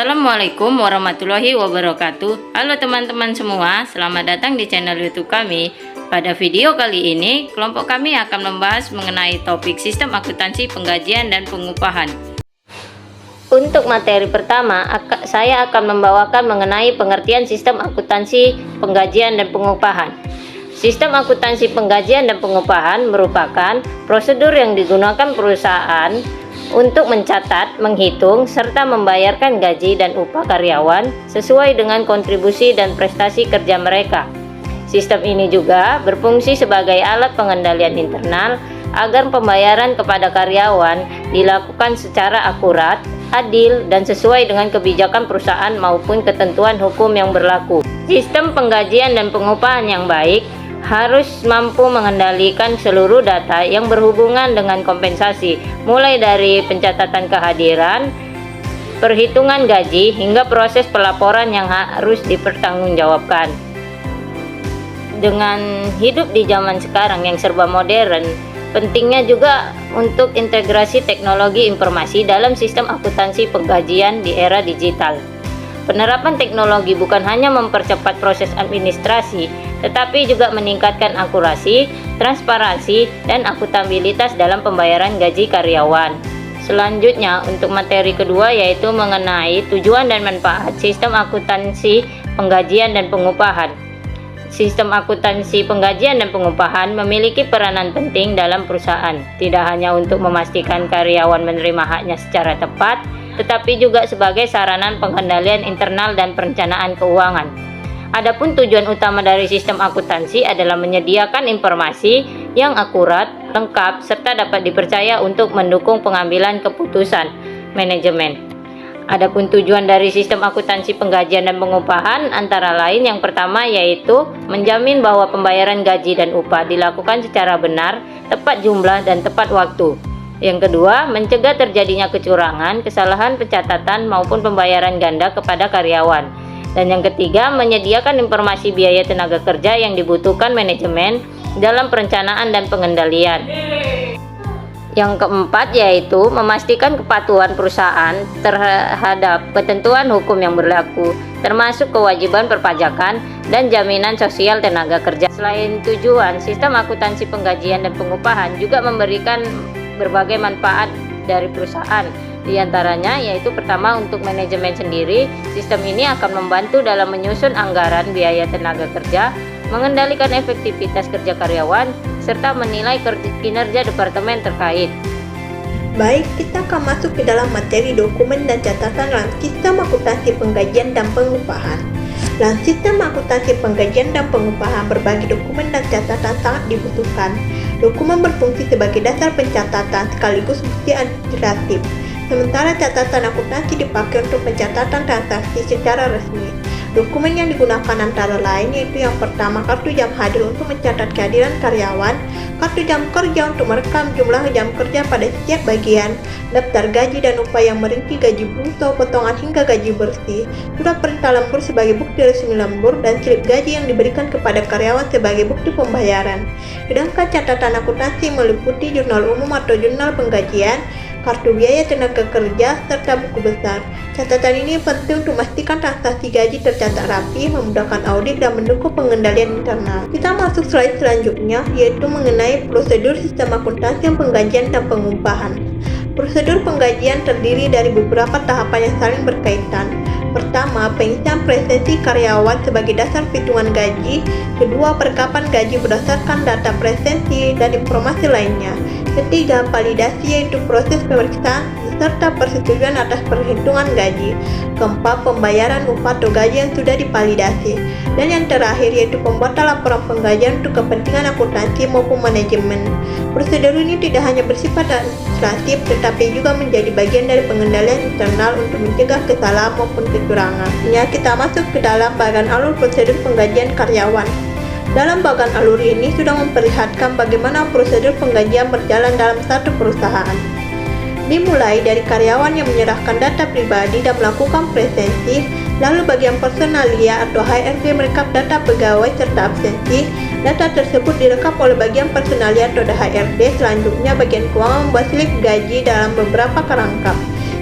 Assalamualaikum warahmatullahi wabarakatuh. Halo teman-teman semua, selamat datang di channel YouTube kami. Pada video kali ini, kelompok kami akan membahas mengenai topik sistem akuntansi penggajian dan pengupahan. Untuk materi pertama, saya akan membawakan mengenai pengertian sistem akuntansi penggajian dan pengupahan. Sistem akuntansi penggajian dan pengupahan merupakan prosedur yang digunakan perusahaan untuk mencatat, menghitung, serta membayarkan gaji dan upah karyawan sesuai dengan kontribusi dan prestasi kerja mereka. Sistem ini juga berfungsi sebagai alat pengendalian internal agar pembayaran kepada karyawan dilakukan secara akurat, adil, dan sesuai dengan kebijakan perusahaan maupun ketentuan hukum yang berlaku. Sistem penggajian dan pengupahan yang baik harus mampu mengendalikan seluruh data yang berhubungan dengan kompensasi, mulai dari pencatatan kehadiran, perhitungan gaji, hingga proses pelaporan yang harus dipertanggungjawabkan. Dengan hidup di zaman sekarang yang serba modern, pentingnya juga untuk integrasi teknologi informasi dalam sistem akuntansi penggajian di era digital. Penerapan teknologi bukan hanya mempercepat proses administrasi, tetapi juga meningkatkan akurasi, transparansi, dan akuntabilitas dalam pembayaran gaji karyawan. Selanjutnya, untuk materi kedua yaitu mengenai tujuan dan manfaat sistem akuntansi penggajian dan pengupahan. Sistem akuntansi penggajian dan pengupahan memiliki peranan penting dalam perusahaan, tidak hanya untuk memastikan karyawan menerima haknya secara tepat, tetapi juga sebagai sarana pengendalian internal dan perencanaan keuangan. Adapun tujuan utama dari sistem akuntansi adalah menyediakan informasi yang akurat, lengkap, serta dapat dipercaya untuk mendukung pengambilan keputusan manajemen. Adapun tujuan dari sistem akuntansi penggajian dan pengupahan antara lain yang pertama yaitu menjamin bahwa pembayaran gaji dan upah dilakukan secara benar, tepat jumlah, dan tepat waktu. Yang kedua, mencegah terjadinya kecurangan, kesalahan pencatatan maupun pembayaran ganda kepada karyawan. Dan yang ketiga, menyediakan informasi biaya tenaga kerja yang dibutuhkan manajemen dalam perencanaan dan pengendalian. Yang keempat yaitu memastikan kepatuhan perusahaan terhadap ketentuan hukum yang berlaku, termasuk kewajiban perpajakan dan jaminan sosial tenaga kerja. Selain tujuan, sistem akuntansi penggajian dan pengupahan juga memberikan berbagai manfaat dari perusahaan. Di antaranya yaitu pertama, untuk manajemen sendiri, sistem ini akan membantu dalam menyusun anggaran biaya tenaga kerja, mengendalikan efektivitas kerja karyawan, serta menilai kinerja departemen terkait. Baik, kita akan masuk ke dalam materi dokumen dan catatan dalam sistem akuntansi penggajian dan pengupahan. Dalam sistem akuntansi penggajian dan pengupahan, berbagai dokumen dan catatan sangat dibutuhkan. Dokumen berfungsi sebagai dasar pencatatan sekaligus bukti administratif. Sementara catatan akuntansi dipakai untuk pencatatan transaksi secara resmi. Dokumen yang digunakan antara lain yaitu yang pertama, kartu jam hadir untuk mencatat kehadiran karyawan, kartu jam kerja untuk merekam jumlah jam kerja pada setiap bagian, daftar gaji dan upah yang merinci gaji bruto, potongan hingga gaji bersih, surat perintah lembur sebagai bukti resmi lembur, dan slip gaji yang diberikan kepada karyawan sebagai bukti pembayaran. Sedangkan catatan akuntansi meliputi jurnal umum atau jurnal penggajian, kartu biaya tenaga kerja, serta buku besar. Catatan ini penting untuk memastikan transaksi gaji tercatat rapi, memudahkan audit, dan mendukung pengendalian internal. Kita masuk slide selanjutnya, yaitu mengenai prosedur sistem akuntansi penggajian dan pengupahan. Prosedur penggajian terdiri dari beberapa tahapan yang saling berkaitan. Pertama, pengisian presensi karyawan sebagai dasar perhitungan gaji. Kedua, perekapan gaji berdasarkan data presensi dan informasi lainnya. Ketiga, validasi yaitu proses pemeriksaan serta persetujuan atas perhitungan gaji. Keempat, pembayaran upah atau gaji yang sudah divalidasi. Dan yang terakhir yaitu pembuatan laporan penggajian untuk kepentingan akuntansi maupun manajemen. Prosedur ini tidak hanya bersifat administratif tetapi juga menjadi bagian dari pengendalian internal untuk mencegah kesalahan maupun kecurangan. Ya, kita masuk ke dalam bagian alur prosedur penggajian karyawan. Dalam bagian alur ini sudah memperlihatkan bagaimana prosedur penggajian berjalan dalam satu perusahaan. Dimulai dari karyawan yang menyerahkan data pribadi dan melakukan presensi, lalu bagian personalia atau HRD merekap data pegawai serta absensi. Data tersebut direkap oleh bagian personalia atau HRD. Selanjutnya bagian keuangan membuat slip gaji dalam beberapa kerangka.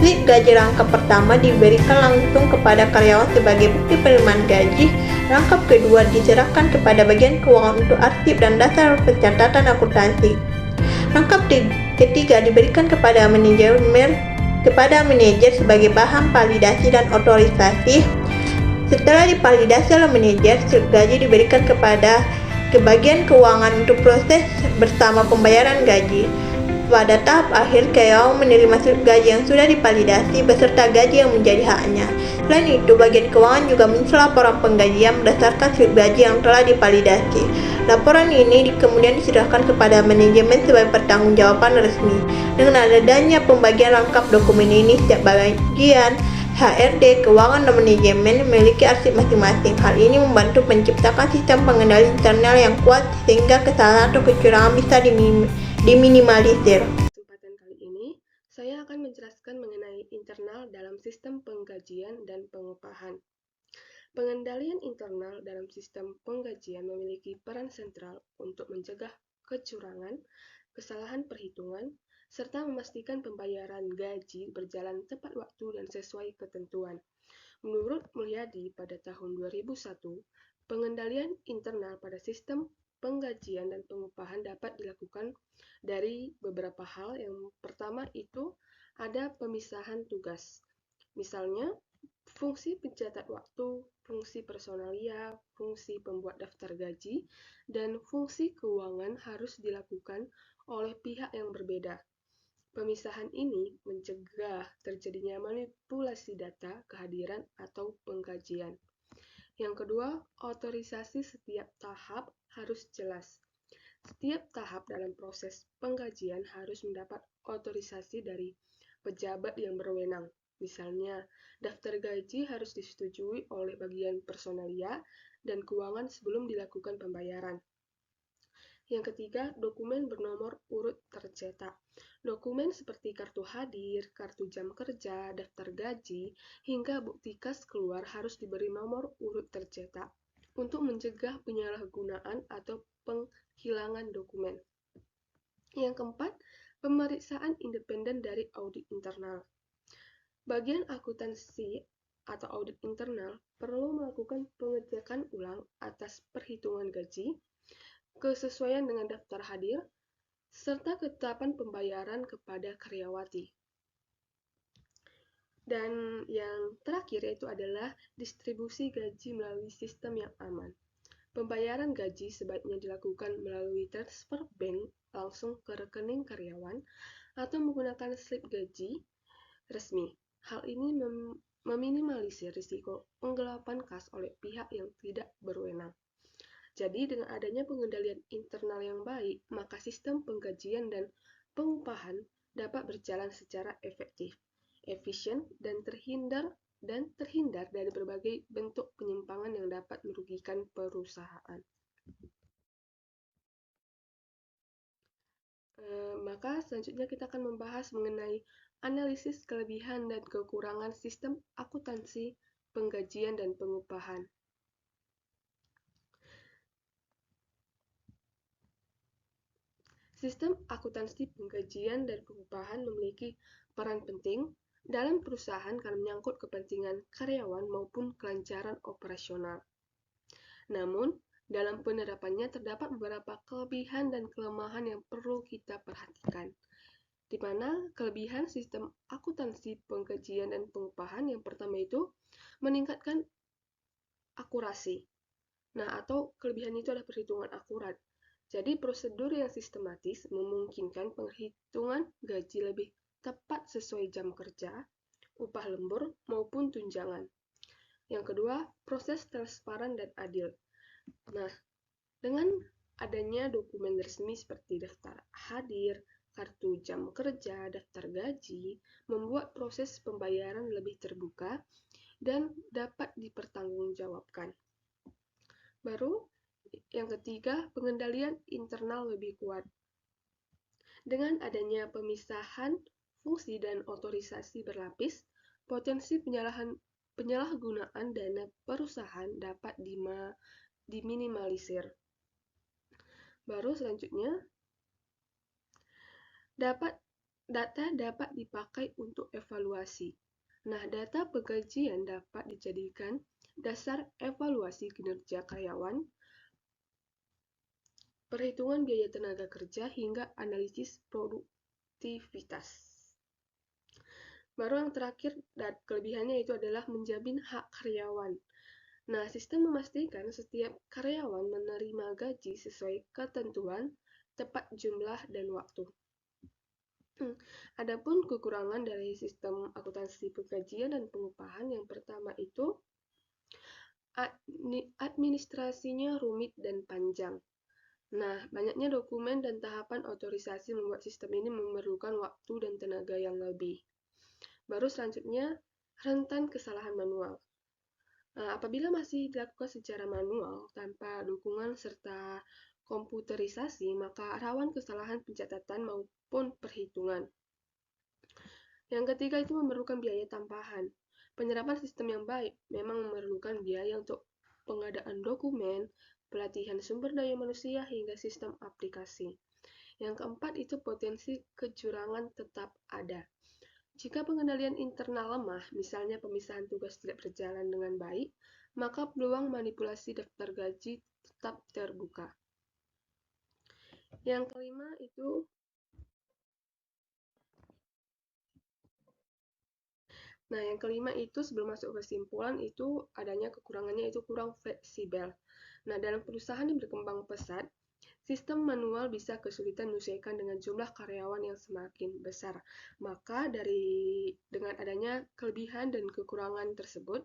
Slip gaji rangkap pertama diberikan langsung kepada karyawan sebagai bukti penerimaan gaji. Rangkap kedua diserahkan kepada bagian keuangan untuk arsip dan dasar pencatatan akuntansi. Rangkap ketiga diberikan kepada manajer sebagai bahan validasi dan otorisasi. Setelah dipalidasi oleh manajer, slip gaji diberikan ke bagian keuangan untuk proses bersama pembayaran gaji. Pada tahap akhir, karyawan menerima slip gaji yang sudah dipalidasi beserta gaji yang menjadi haknya. Selain itu, bagian keuangan juga menyusun laporan penggajian berdasarkan slip gaji yang telah dipalidasi. Laporan ini kemudian diserahkan kepada manajemen sebagai pertanggungjawaban resmi. Dengan adanya pembagian lengkap dokumen ini, setiap bagian HRD, keuangan, dan manajemen memiliki arsip masing-masing. Hal ini membantu menciptakan sistem pengendali internal yang kuat sehingga kesalahan atau kecurangan bisa diminimalisir. Kesempatan kali ini, saya akan menjelaskan mengenai internal dalam sistem penggajian dan pengupahan. Pengendalian internal dalam sistem penggajian memiliki peran sentral untuk mencegah kecurangan, kesalahan perhitungan, serta memastikan pembayaran gaji berjalan tepat waktu dan sesuai ketentuan. Menurut Mulyadi pada tahun 2001, pengendalian internal pada sistem penggajian dan pengupahan dapat dilakukan dari beberapa hal. Yang pertama itu ada pemisahan tugas. Misalnya, fungsi pencatat waktu, fungsi personalia, fungsi pembuat daftar gaji, dan fungsi keuangan harus dilakukan oleh pihak yang berbeda. Pemisahan ini mencegah terjadinya manipulasi data, kehadiran, atau penggajian. Yang kedua, otorisasi setiap tahap harus jelas. Setiap tahap dalam proses penggajian harus mendapat otorisasi dari pejabat yang berwenang. Misalnya, daftar gaji harus disetujui oleh bagian personalia dan keuangan sebelum dilakukan pembayaran. Yang ketiga, dokumen bernomor urut tercetak. Dokumen seperti kartu hadir, kartu jam kerja, daftar gaji, hingga bukti kas keluar harus diberi nomor urut tercetak untuk mencegah penyalahgunaan atau penghilangan dokumen. Yang keempat, pemeriksaan independen dari audit internal. Bagian akuntansi atau audit internal perlu melakukan pengecekan ulang atas perhitungan gaji, kesesuaian dengan daftar hadir, serta ketetapan pembayaran kepada karyawati. Dan yang terakhir yaitu adalah distribusi gaji melalui sistem yang aman. Pembayaran gaji sebaiknya dilakukan melalui transfer bank langsung ke rekening karyawan atau menggunakan slip gaji resmi. Hal ini meminimalisir risiko penggelapan kas oleh pihak yang tidak berwenang. Jadi, dengan adanya pengendalian internal yang baik, maka sistem penggajian dan pengupahan dapat berjalan secara efektif, efisien, dan terhindar dari berbagai bentuk penyimpangan yang dapat merugikan perusahaan. Maka selanjutnya kita akan membahas mengenai analisis kelebihan dan kekurangan sistem akuntansi, penggajian, dan pengupahan. Sistem akuntansi, penggajian, dan pengupahan memiliki peran penting dalam perusahaan karena menyangkut kepentingan karyawan maupun kelancaran operasional. Namun, dalam penerapannya terdapat beberapa kelebihan dan kelemahan yang perlu kita perhatikan. Di mana kelebihan sistem akuntansi, penggajian, dan pengupahan yang pertama itu meningkatkan akurasi. Nah, atau kelebihan itu adalah perhitungan akurat. Jadi, prosedur yang sistematis memungkinkan penghitungan gaji lebih tepat sesuai jam kerja, upah lembur, maupun tunjangan. Yang kedua, proses transparan dan adil. Nah, dengan adanya dokumen resmi seperti daftar hadir, kartu jam kerja, daftar gaji, membuat proses pembayaran lebih terbuka dan dapat dipertanggungjawabkan. Baru, yang ketiga, pengendalian internal lebih kuat. Dengan adanya pemisahan fungsi dan otorisasi berlapis, potensi penyalahgunaan dana perusahaan dapat diminimalisir. Baru selanjutnya, dapat Data dapat dipakai untuk evaluasi. Nah, data penggajian dapat dijadikan dasar evaluasi kinerja karyawan, perhitungan biaya tenaga kerja, hingga analisis produktivitas. Baru yang terakhir, dan kelebihannya itu adalah menjamin hak karyawan. Nah, sistem memastikan setiap karyawan menerima gaji sesuai ketentuan, tepat jumlah, dan waktu. Adapun kekurangan dari sistem akuntansi penggajian dan pengupahan, yang pertama itu administrasinya rumit dan panjang. Nah, banyaknya dokumen dan tahapan otorisasi membuat sistem ini memerlukan waktu dan tenaga yang lebih. Baru selanjutnya, rentan kesalahan manual. Nah, apabila masih dilakukan secara manual tanpa dukungan serta komputerisasi, maka rawan kesalahan pencatatan maupun perhitungan. Yang ketiga itu memerlukan biaya tambahan. Penyerapan sistem yang baik memang memerlukan biaya untuk pengadaan dokumen, pelatihan sumber daya manusia, hingga sistem aplikasi. Yang keempat itu potensi kecurangan tetap ada. Jika pengendalian internal lemah, misalnya pemisahan tugas tidak berjalan dengan baik, maka peluang manipulasi daftar gaji tetap terbuka. Yang kelima itu sebelum masuk ke kesimpulan itu adanya kekurangannya itu kurang fleksibel. Nah, dalam perusahaan yang berkembang pesat, sistem manual bisa kesulitan menyesuaikan dengan jumlah karyawan yang semakin besar. Maka dengan adanya kelebihan dan kekurangan tersebut,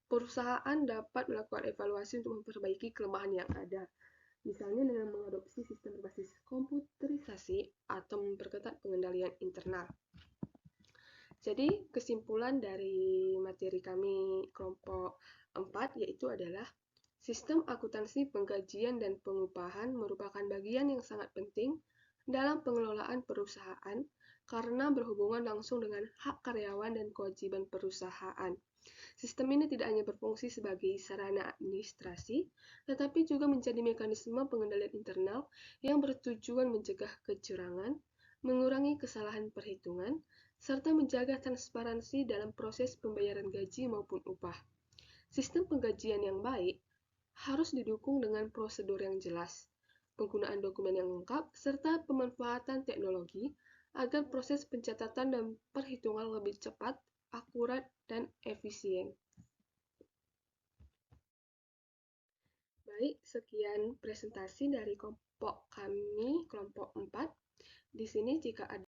perusahaan dapat melakukan evaluasi untuk memperbaiki kelemahan yang ada. Misalnya dengan mengadopsi sistem berbasis komputerisasi atau memperketat pengendalian internal. Jadi, kesimpulan dari materi kami kelompok 4 yaitu adalah sistem akuntansi penggajian dan pengupahan merupakan bagian yang sangat penting dalam pengelolaan perusahaan karena berhubungan langsung dengan hak karyawan dan kewajiban perusahaan. Sistem ini tidak hanya berfungsi sebagai sarana administrasi, tetapi juga menjadi mekanisme pengendalian internal yang bertujuan mencegah kecurangan, mengurangi kesalahan perhitungan, serta menjaga transparansi dalam proses pembayaran gaji maupun upah. Sistem penggajian yang baik harus didukung dengan prosedur yang jelas, penggunaan dokumen yang lengkap, serta pemanfaatan teknologi agar proses pencatatan dan perhitungan lebih cepat, akurat, dan efisien. Baik, sekian presentasi dari kelompok kami, kelompok 4. Di sini jika ada